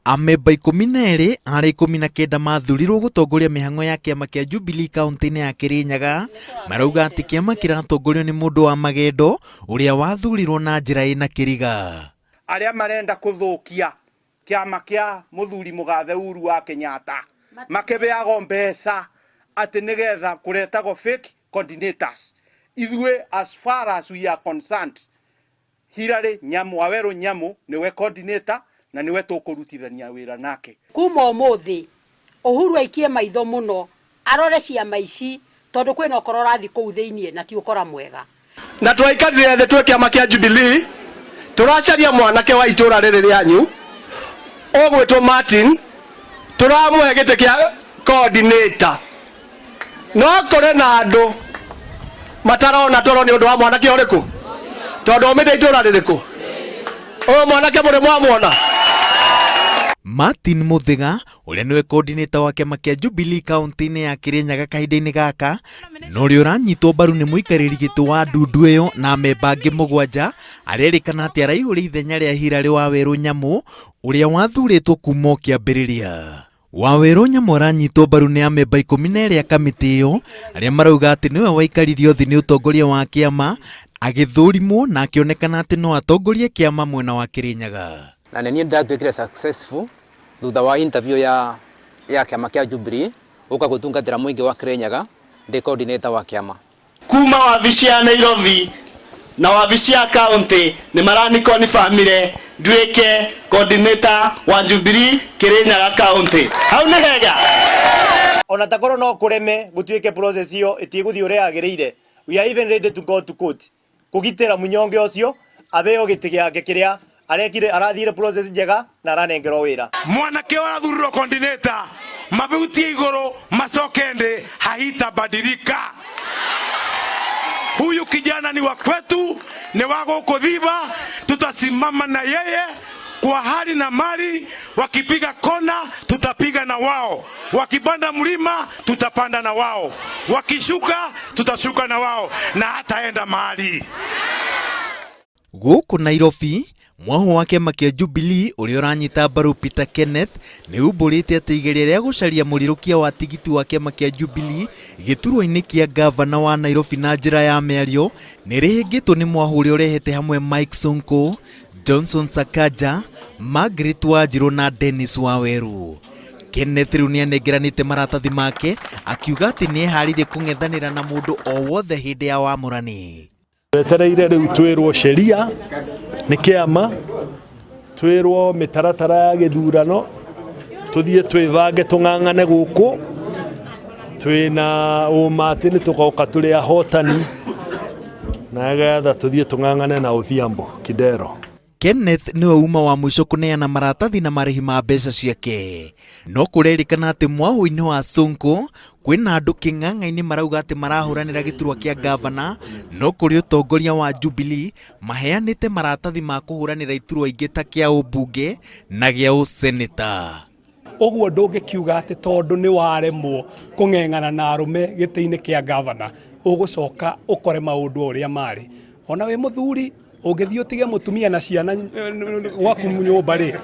Amemba 12 harĩ 19 mathurirwo gũtongoria mĩhang'o ya kĩama kĩa Jubilee kaunti-inĩ ya Kirinyaga marauga atĩ kĩama kĩratongorio nĩ mũndũ wa magendo ũrĩa wathurirwo na njĩra ĩna kĩriga. Arĩa marenda kũthũkia kĩama kĩa mũthuri mũgathe Uhuru wa Kenyatta makĩbeago mbeca atĩ nĩgetha kũretagwo fake coordinators. Ithuĩ as far as we are concerned, Hilary Nyamu Waweru Nyamu niwe coordinator na niwe tũkũrutithania wĩra nake. Kuma ũmũthĩ Uhuru aikie maitho mũno arore ciama ici tondũ kwĩna ũkora ũrathi kũu thĩinĩ na ti ũkora mwega. Na twaikarire thĩ twĩ kĩama kĩa Jubilee tũracaria mwanake wa itũra rĩrĩ rĩanyu ũgwĩtwo Martin, tũramũhe gĩtĩ kĩa coordinator. No kũrĩ na andũ matarona toro nĩ ũndũ wa mwanake ũrĩkũ tondũ omĩte itũra rĩrĩkũ o mwanake mũrĩ mwamwona. Martin Muthiga ũrĩa nĩwe coordinator wa kĩama kĩa Jubilee kaunti-inĩ ya Kirinyaga kahinda-inĩ gaka na ũrĩa ũranyitwo mbaru nĩ mũikarĩri gĩtĩ wa ndundu ĩyo na amemba angĩ 7 arerĩkana atĩ araihũria ithenya rĩa Hilary Waweru Nyamu ũrĩa wathurĩtwo kuma kĩambĩrĩria. Waweru Nyamu aranyitwo mbaru nĩ amemba 12 a kamĩtĩ ĩyo arĩa marauga atĩ nĩwe waikaririo thĩ nĩ ũtongoria wa kĩama agĩthũrimwo na akĩonekana atĩ no atongorie kĩama mwena wa Kirinyaga. Na nĩ ndatuĩkire successful thutha wa interview ya kĩama kĩa Jubilee ũka gũtungatĩra mũingĩ wa Kirinyaga ndĩ coordinator wa kĩama. Kuma wabici ya Nairobi na wabici ya county nĩ maraniko ni family nduĩke coordinator wa Jubilee Kirinyaga county. Hau nĩ hega. Ona takorwo no kũreme gũtuĩke process iyo ĩtigũthiĩ ũrĩa yagĩrĩire. We are even ready to go to court kũgitĩra mũnyonge ũcio abeo gĩtĩ gĩake kĩrĩa arekire arathire process njega na aranengerwo wĩra. Mwanake wathurirwo coordinator mabutie igũrũ macokende haitabadilika. Huyu kijana ni wa kwetu, ni wa gũkũ Thiba, tutasimama na yeye kwa hali na mali. Wakipiga kona tutapiga na wao, wakipanda mlima tutapanda na wao, wakishuka tutashuka na wao na hataenda mahali. Gũkũ Nairobi mwaho wa kĩama kĩa Jubilee ũrĩa ũranyita mbaru Peter Kenneth nĩ umbũrĩte atĩ igeria rĩa gũcaria mũrirũkia wa tigiti wa kĩama kĩa Jubilee gĩturwa-inĩ kĩa gavana wa Nairobi na njĩra ya mĩario nĩ rĩhĩngĩtwo nĩ mwaho ũrĩa ũrehete hamwe Mike Sonko, Johnson Sakaja, Margaret Wanjiru na Dennis Waweru. Kenneth rĩu nĩanengeranĩte maratathi make akiuga atĩ nĩeharĩirie kũng'ethanĩra na mũndũ o wothe hĩndĩ ya wamũrani. Twetereire rĩu twĩrwo sheria nĩ kĩama, twĩrwo mĩtaratara ya gĩthurano, tũthiĩ twĩbange tũng'ang'ane gũkũ twĩna ũma atĩ nĩ tũgoka tũrĩ ahotani na getha tũthiĩ tũng'ang'ane na Odhiambo Kidero. Kenneth nĩwe uma wa mũico kũneana maratathi na marĩhi ma mbeca ciake. No kũrerĩkana atĩ mwaho-inĩ wa Sonko kwĩna andũ kĩng'ang'a-inĩ marauga atĩ marahũranĩra gĩturwa kĩa gavana, no kũrĩ ũtongoria wa Jubilee maheanĩte maratathi ma kũhũranĩra iturwa ingĩ ta kĩa ũmbunge na gĩa ũseneta. Ũguo ndũngĩkiuga atĩ tondũ nĩ waremwo kũng'eng'ana na arũme gĩtĩ-inĩ kĩa gavana ũgũcoka ũkore maũndũ ũrĩa marĩ. Ona wĩ mũthuri ũngĩthiĩ ũtige mũtumia na ciana gwaku nyũmba rĩ,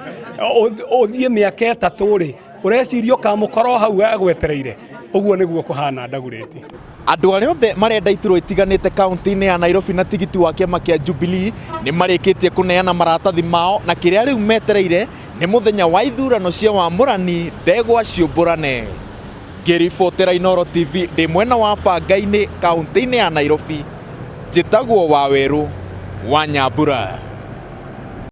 ũthiĩ mĩaka 3 rĩ, ũreciria ũkamũkora hau agwetereire. Ũguo nĩguo kũhana ndagũrĩte. Andũ arĩa othe marenda iturwa itiganĩte kaunti-inĩ ya Nairobi na tigiti wa kĩama kĩa Jubilee nĩ marĩkĩtie kũneana maratathi mao na kĩrĩa rĩu metereire nĩ mũthenya wa ithurano cia wamũrani ndegwa ciũmbũrane. Ngĩribotera Inooro TV ndĩ mwena wa Banga-inĩ kaunti-inĩ ya Nairobi, njĩtagwo Waweru wa Nyambura.